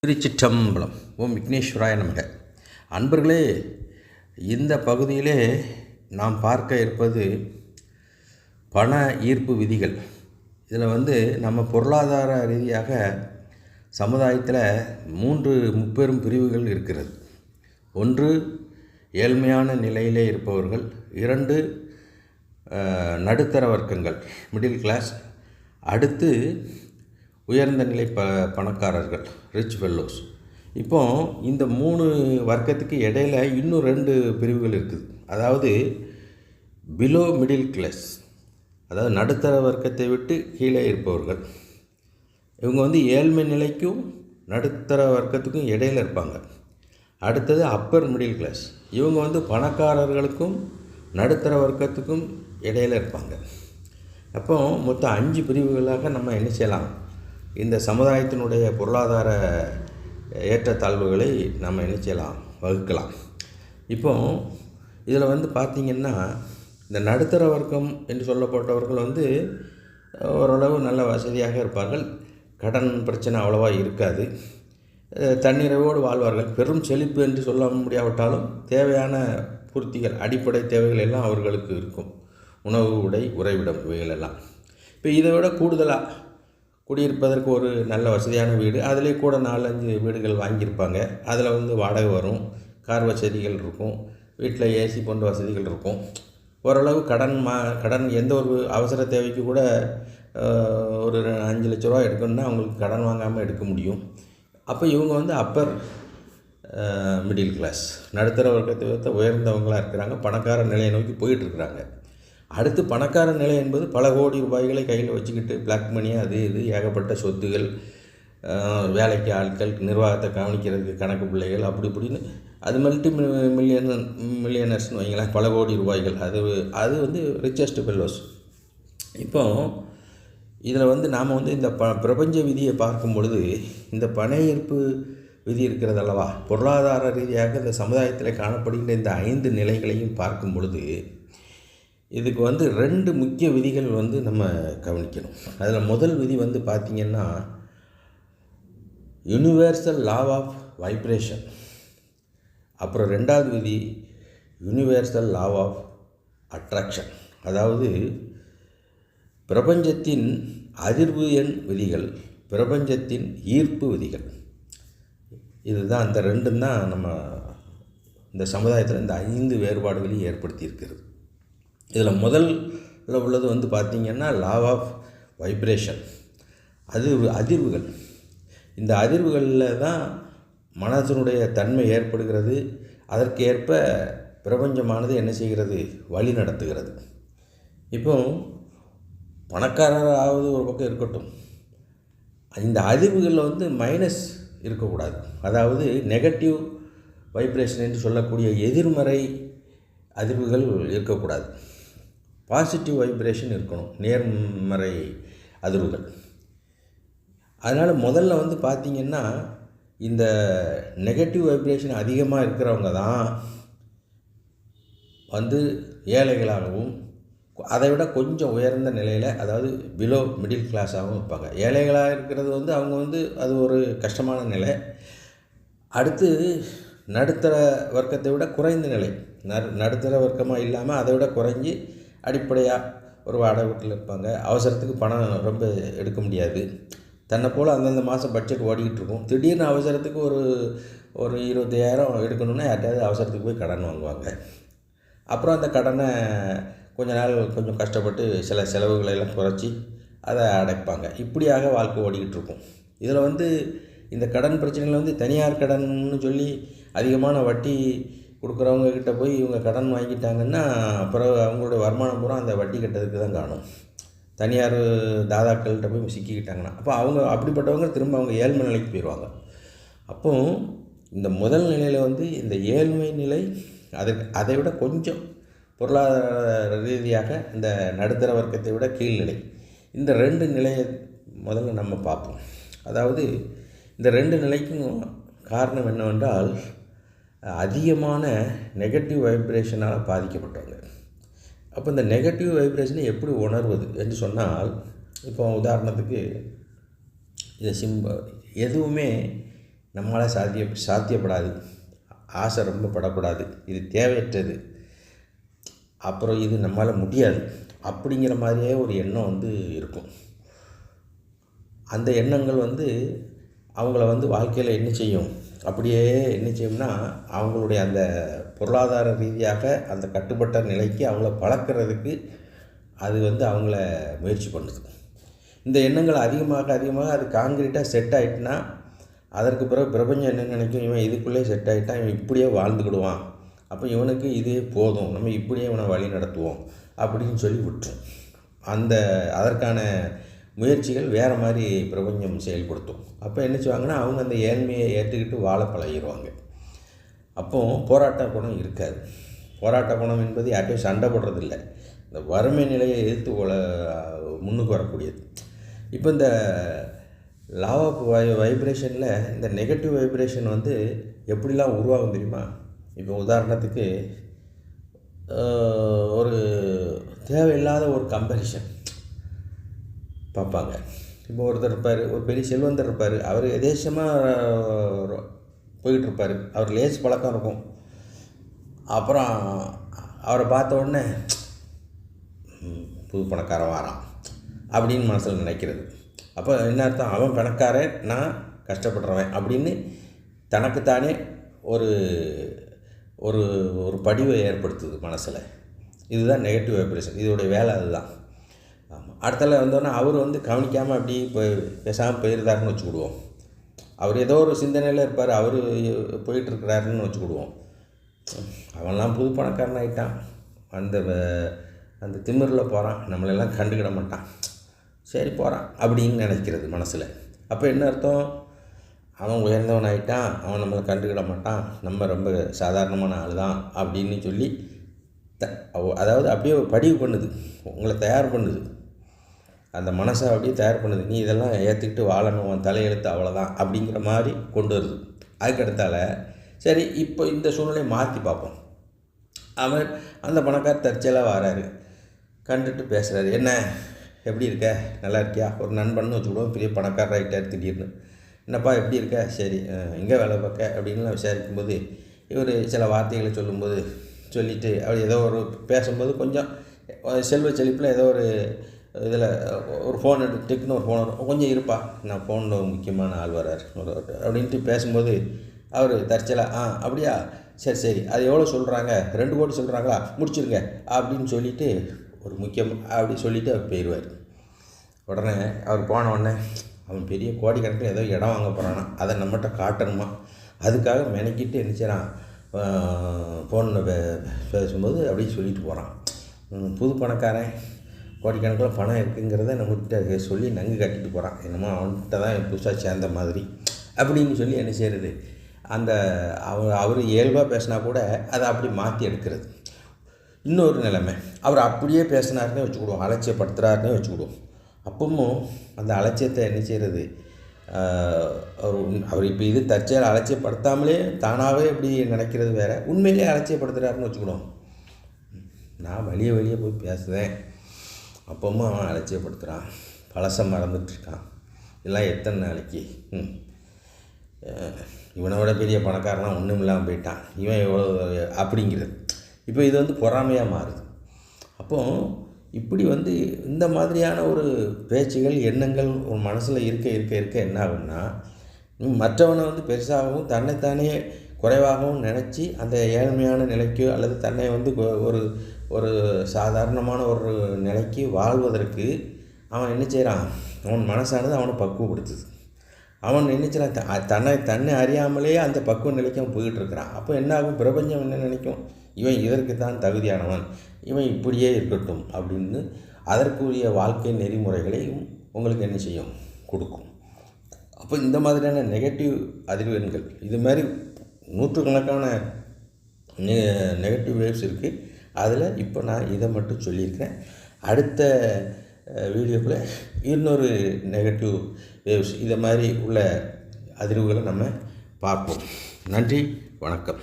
திருச்சிற்றம்பலம். ஓம் விக்னேஸ்வராய நமக. அன்பர்களே, இந்த பகுதியிலே நாம் பார்க்க இருப்பது பண ஈர்ப்பு விதிகள். இதில் நம்ம பொருளாதார ரீதியாக சமுதாயத்தில் 3 முப்பெரும் பிரிவுகள் இருக்கிறது. 1, ஏழ்மையான நிலையிலே இருப்பவர்கள். 2, நடுத்தர வர்க்கங்கள், மிடில் கிளாஸ். அடுத்து உயர்ந்த நிலை பணக்காரர்கள், ரிச் ஃபெல்லோஸ். இப்போது இந்த 3 வர்க்கத்துக்கு இடையில் இன்னும் 2 பிரிவுகள் இருக்குது. அதாவது பிலோ மிடில் கிளாஸ், அதாவது நடுத்தர வர்க்கத்தை விட்டு கீழே இருப்பவர்கள். இவங்க ஏழ்மை நிலைக்கும் நடுத்தர வர்க்கத்துக்கும் இடையில் இருப்பாங்க. அடுத்தது அப்பர் மிடில் கிளாஸ். இவங்க பணக்காரர்களுக்கும் நடுத்தர வர்க்கத்துக்கும் இடையில் இருப்பாங்க. அப்போ மொத்தம் 5 பிரிவுகளாக நம்ம என்ன செய்யலாம், இந்த சமுதாயத்தினுடைய பொருளாதார ஏற்றத்தாழ்வுகளை நம்ம என்ன செய்யலாம், வகுக்கலாம். இப்போ இதில் பார்த்திங்கன்னா, இந்த நடுத்தர வர்க்கம் என்று சொல்லப்பட்டவர்கள் ஓரளவு நல்ல வசதியாக இருப்பார்கள். கடன் பிரச்சனை அவ்வளவா இருக்காது. தன்னிறைவோடு வாழ்வார்கள். பெரும் செழிப்பு என்று சொல்ல முடியாவிட்டாலும் தேவையான பூர்த்திகள், அடிப்படை தேவைகள் எல்லாம் அவர்களுக்கு இருக்கும். உணவு, உடை, உறைவிடம், இவைகளெல்லாம். இப்போ இதை விட கூடுதலாக குடியிருப்பதற்கு ஒரு நல்ல வசதியான வீடு, அதிலே கூட 4-5 வீடுகள் வாங்கியிருப்பாங்க. அதில் வாடகை வரும், கார் வசதிகள் இருக்கும், வீட்டில் ஏசி போன்ற வசதிகள் இருக்கும். ஓரளவு கடன் எந்த ஒரு அவசர தேவைக்கு கூட ஒரு 5 லட்ச ரூபா எடுக்கணும்னா அவங்களுக்கு கடன் வாங்காமல் எடுக்க முடியும். அப்போ இவங்க அப்பர் மிடில் கிளாஸ், நடுத்தர வர்க்கத்தை உயர்ந்தவங்களாக இருக்கிறாங்க. பணக்கார நிலையை நோக்கி போயிட்டுருக்குறாங்க. அடுத்து பணக்கார நிலை என்பது பல கோடி ரூபாய்களை கையில் வச்சுக்கிட்டு பிளாக் மணி, அது இது ஏகப்பட்ட சொத்துகள், வேலைக்கு ஆட்கள், நிர்வாகத்தை கவனிக்கிறதுக்கு கணக்கு பிள்ளைகள், அப்படி இப்படின்னு அது மில்லியனர்ஸ்னு வைங்களேன், பல கோடி ரூபாய்கள். அது ரிச்சஸ்ட் ஃபெல்லோஸ். இப்போ இதில் நாம் இந்த பிரபஞ்ச விதியை பார்க்கும் பொழுது, இந்த பண ஈர்ப்பு விதி இருக்கிறது அல்லவா, பொருளாதார ரீதியாக இந்த சமுதாயத்தில் காணப்படுகின்ற இந்த 5 நிலைகளையும் பார்க்கும் பொழுது இதுக்கு 2 முக்கிய விதிகள் நம்ம கவனிக்கணும். அதில் முதல் விதி பார்த்திங்கன்னா, யூனிவர்சல் லா ஆஃப் வைப்ரேஷன். அப்புறம் 2வது விதி யூனிவர்சல் லா ஆஃப் அட்ராக்ஷன். அதாவது பிரபஞ்சத்தின் அதிர்வு எண் விதிகள், பிரபஞ்சத்தின் ஈர்ப்பு விதிகள். இதுதான், இந்த 2 தான் நம்ம இந்த சமுதாயத்தில் இந்த 5 வேறுபாடுகளையும் ஏற்படுத்தி இருக்கிறது. இதில் முதல்ல உள்ளது பார்த்திங்கன்னா லா ஆஃப் வைப்ரேஷன். அது அதிர்வுகள். இந்த அதிர்வுகளில் தான் மனதினுடைய தன்மை ஏற்படுகிறது. அதற்கு ஏற்ப பிரபஞ்சமானது என்ன செய்கிறது, வழி நடத்துகிறது. இப்போ பணக்காரராவது ஒரு பக்கம் இருக்கட்டும், இந்த அதிர்வுகளில் மைனஸ் இருக்கக்கூடாது. அதாவது நெகட்டிவ் வைப்ரேஷன் என்று சொல்லக்கூடிய எதிர்மறை அதிர்வுகள் இருக்கக்கூடாது. பாசிட்டிவ் வைப்ரேஷன் இருக்கணும், நேர்மறை அதிர்வுகள். அதனால் முதல்ல பார்த்திங்கன்னா, இந்த நெகட்டிவ் வைப்ரேஷன் அதிகமாக இருக்கிறவங்க தான் ஏழைகளாகவும், அதை விட கொஞ்சம் உயர்ந்த நிலையில், அதாவது பிலோ மிடில் கிளாஸாகவும் இருப்பாங்க. ஏழைகளாக இருக்கிறது அவங்க அது ஒரு கஷ்டமான நிலை. அடுத்து நடுத்தர வர்க்கத்தை விட குறைந்த நிலை, நடுத்தர வர்க்கமாக இல்லாமல் அதை விட குறைஞ்சி அடிப்படையாக ஒரு வாடகை வீட்டில் இருப்பாங்க. அவசரத்துக்கு பணம் ரொம்ப எடுக்க முடியாது. தன்னை போல் அந்தந்த மாதம் பட்ஜெட் ஓடிக்கிட்டு இருக்கும். திடீர்னு அவசரத்துக்கு ஒரு 25,000 எடுக்கணுன்னா யார்கிட்டையாவது அவசரத்துக்கு போய் கடன் வாங்குவாங்க. அப்புறம் அந்த கடனை கொஞ்சம் கஷ்டப்பட்டு சில செலவுகளை எல்லாம் குறைச்சி அதை அடைப்பாங்க. இப்படியாக வாழ்க்கை ஓடிக்கிட்டு இருக்கும். இதில் இந்த கடன் பிரச்சனைகள் தனியார் கடன்னு சொல்லி அதிகமான வட்டி கொடுக்குறவங்கக்கிட்ட போய் இவங்க கடன் வாங்கிட்டாங்கன்னா அப்புறம் அவங்களுடைய வருமானம் பூரா அந்த வட்டி கட்டுறதுக்கு தான் காணும். தனியார் தாதாக்கள்கிட்ட போய் சிக்கிக்கிட்டாங்கன்னா அப்போ அவங்க அப்படிப்பட்டவங்க திரும்ப அவங்க ஏழ்மை நிலைக்கு போயிடுவாங்க. அப்போது இந்த முதல் நிலையில் இந்த ஏழ்மை நிலை, அதை விட கொஞ்சம் பொருளாதார ரீதியாக இந்த நடுத்தர வர்க்கத்தை விட கீழ்நிலை, இந்த 2 நிலையை முதல்ல நம்ம பார்ப்போம். அதாவது இந்த 2 நிலைக்கும் காரணம் என்னவென்றால், அதிகமான நெகட்டிவ் வைப்ரேஷனால் பாதிக்கப்பட்டவங்க. அப்போ இந்த நெகட்டிவ் வைப்ரேஷனை எப்படி உணர்வது என்று சொன்னால், இப்போ உதாரணத்துக்கு இதை எதுவுமே நம்மளால் சாத்தியப்படாது, ஆசை ரொம்ப படக்கூடாது, இது தேவையற்றது, அப்புறம் இது நம்மளால் முடியாது அப்படிங்கிற மாதிரியே ஒரு எண்ணம் வந்து இருக்கும். அந்த எண்ணங்கள் வந்து அவங்கள வந்து வாழ்க்கையில் என்ன செய்யும், அப்படியே என்ன செய்யும்னா அவங்களுடைய அந்த பொருளாதார ரீதியாக அந்த கட்டுப்பட்ட நிலைக்கு அவங்கள பழக்கிறதுக்கு அது வந்து அவங்கள முயற்சி பண்ணுது. இந்த எண்ணங்கள் அதிகமாக அது கான்கிரீட்டாக செட் ஆகிட்டுனா அதற்கு பிறகு பிரபஞ்சம் என்ன நினைக்கும், இவன் இதுக்குள்ளே செட் ஆகிட்டான், இவன் இப்படியே வாழ்ந்துக்கிடுவான், அப்போ இவனுக்கு இதே போதும், நம்ம இப்படியே இவனை வழி நடத்துவோம் அப்படின்னு சொல்லி விட்டுரும். அதற்கான முயற்சிகள் வேறு மாதிரி பிரபஞ்சம் செயல்படுத்தும். அப்போ என்ன செய்வாங்கன்னா அவங்க அந்த ஏழ்மையை ஏற்றுக்கிட்டு வாழ பழகிடுவாங்க. அப்போது போராட்ட குணம் இருக்காது. போராட்ட குணம் என்பது யார்ட்டையும் சண்டை போடுறதில்லை, இந்த வறுமை நிலையை எதிர்த்து முன்னுக்கு வரக்கூடியது. இப்போ இந்த லா ஆஃப் வைப்ரேஷனில் இந்த நெகட்டிவ் வைப்ரேஷன் வந்து எப்படிலாம் உருவாகும் தெரியுமா? இப்போ உதாரணத்துக்கு ஒரு தேவையில்லாத ஒரு கம்பேரிஷன் பார்ப்பாங்க. இப்போ ஒருத்தர் இருப்பார், ஒரு பெரிய செல்வந்தர் இருப்பார், அவர் எதேச்சமாக போயிட்டுருப்பார், அவர் லேஸ் பழக்கம் இருக்கும். அப்புறம் அவரை பார்த்த உடனே புது பணக்காரன் வாரான் அப்படின்னு மனசில் நினைக்கிறது. அப்போ என்ன அர்த்தம், அவன் பணக்காரன், நான் கஷ்டப்படுறவன் அப்படின்னு தனக்குத்தானே ஒரு ஒரு ஒரு படிவை ஏற்படுத்துது மனசில். இதுதான் நெகட்டிவ் வைப்ரேஷன், இதோடைய வேலை அதுதான். ஆமாம், அடுத்தால வந்தோன்னா அவர் வந்து கவனிக்காமல் அப்படி பேசாமல் போயிருந்தாருன்னு வச்சுக்கிடுவோம். அவர் ஏதோ ஒரு சிந்தனையில் இருப்பார், அவர் போயிட்டுருக்கிறாருன்னு வச்சுக்கிடுவோம். அவன்லாம் புது பணக்காரன் ஆகிட்டான், அந்த திமிரில் போகிறான், நம்மளெல்லாம் கண்டுக்கிட மாட்டான், சரி போகிறான் அப்படின்னு நினைக்கிறது மனசில். அப்போ என்ன அர்த்தம், அவன் உயர்ந்தவன் ஆகிட்டான், அவன் நம்மளை கண்டுக்கிட மாட்டான், நம்ம ரொம்ப சாதாரணமான ஆள் தான் அப்படின்னு சொல்லி அதாவது அப்படியே பதிவு பண்ணுது, உங்களை தயார் பண்ணுது, அந்த மனசை அப்படியே தயார் பண்ணுது. நீ இதெல்லாம் ஏற்றுக்கிட்டு வாழணும், உன் தலையெழுத்து அவ்வளோதான் அப்படிங்கிற மாதிரி கொண்டு வருது. அதுக்கடுத்தால சரி இப்போ இந்த சூழ்நிலையை மாற்றி பார்ப்போம். அவர் அந்த பணக்கார தற்செயலாக வராரு, கண்டுட்டு பேசுகிறாரு, என்ன எப்படி இருக்க, நல்லா இருக்கியா, ஒரு நண்பன்னு வச்சுக்கிடுவோம், பெரிய பணக்காரர் ஆகிட்டார் திடீர்னு, என்னப்பா எப்படி இருக்க, சரி எங்கே வேலை பார்க்க அப்படின்லாம் விசாரிக்கும்போது இவர் சில வார்த்தைகளை சொல்லிவிட்டு அவர் ஏதோ ஒரு பேசும்போது கொஞ்சம் செல்வ செழிப்பில் ஏதோ ஒரு இதில் ஒரு ஃபோன் எடுத்துக்குன்னு ஒரு ஃபோன் கொஞ்சம் இருப்பா, நான் ஃபோனில் முக்கியமான ஆள் வரார் அப்படின்ட்டு பேசும்போது அவர் தற்செயலாக அப்படியா, சரி அது எவ்வளோ சொல்கிறாங்க, 2 கோடி சொல்கிறாங்களா, முடிச்சிருங்க அப்படின்னு சொல்லிவிட்டு ஒரு முக்கியம் அப்படி சொல்லிவிட்டு அவர் போயிடுவார். உடனே அவர் போன உடனே அவன் பெரிய கோடிக்கணக்கில் ஏதோ இடம் வாங்க போகிறானா, அதை நம்மகிட்ட காட்டணுமா, அதுக்காக மெனக்கிட்டு என்ன செய்கிறான், ஃபோனில் பேசும்போது அப்படி சொல்லிட்டு போகிறான். புது பணக்காரன் கோடிக்கணக்கில் பணம் இருக்குங்கிறத நம்மகிட்ட சொல்லி நங்கு கட்டிட்டு போகிறான், என்னமோ அவன்கிட்ட தான் புதுசாக சேர்ந்த மாதிரி அப்படின்னு சொல்லி என்ன செய்கிறது, அவர் இயல்பாக பேசினா கூட அதை அப்படி மாற்றி எடுக்கிறது. இன்னொரு நிலைமை, அவர் அப்படியே பேசினாருன்னே வச்சுக்கிடுவோம், அலட்சியப்படுத்துகிறாருன்னே வச்சுக்கிடுவோம். அப்பவும் அந்த அலட்சியத்தை என்ன செய்கிறது, அவர் இப்போ இது தற்செயல் அலட்சியப்படுத்தாமலே தானாகவே இப்படி நினைக்கிறது வேறு, உண்மையிலே அலட்சியப்படுத்துகிறாருன்னு வச்சுக்கிடுவோம். நான் வெளியே போய் பேசுவேன், அப்பவும் அவன் அலட்சியப்படுத்துகிறான், பழசை மறந்துட்டுருக்கான், இதெல்லாம் எத்தனை நாளைக்கு, இவனோட பெரிய பணக்காரனாக ஒன்றும் இல்லாமல் போயிட்டான், இவன் எவ்வளோ அப்படிங்கிறது. இப்போ இது வந்து பொறாமையாக மாறுது. அப்போது இப்படி வந்து இந்த மாதிரியான ஒரு பேச்சுகள் எண்ணங்கள் ஒரு மனசில் இருக்க என்ன ஆகும்னா, மற்றவனை வந்து பெருசாகவும் தன்னைத்தானே குறைவாகவும் நினச்சி அந்த ஏழ்மையான நிலைக்கோ அல்லது தன்னை வந்து ஒரு சாதாரணமான ஒரு நிலைக்கு வாழ்வதற்கு அவன் என்ன செய்கிறான், அவன் மனசானது அவனை பக்குவப்படுத்துது. அவன் என்ன செய்கிறான், தன்னை அறியாமலே அந்த பக்குவ நிலைக்கு அவன் போயிட்டுருக்கிறான். அப்போ என்ன ஆகும், பிரபஞ்சம் என்ன நினைக்கும், இவன் இதற்கு தான் தகுதியானவன், இவன் இப்படியே இருக்கட்டும் அப்படின்னு அதற்குரிய வாழ்க்கை நெறிமுறைகளையும் உங்களுக்கு என்ன செய்யும், கொடுக்கும். அப்போ இந்த மாதிரியான நெகட்டிவ் அதிர்வெண்கள் இது மாதிரி நூற்றுக்கணக்கான நெகட்டிவ் வேவ்ஸ் இருக்குது. அதில் இப்போ நான் இதை மட்டும் சொல்லியிருக்கிறேன். அடுத்த வீடியோக்குள்ளே இன்னொரு நெகட்டிவ் வேவ்ஸ் இதை மாதிரி உள்ள அதிர்வுகளை நம்ம பார்ப்போம். நன்றி, வணக்கம்.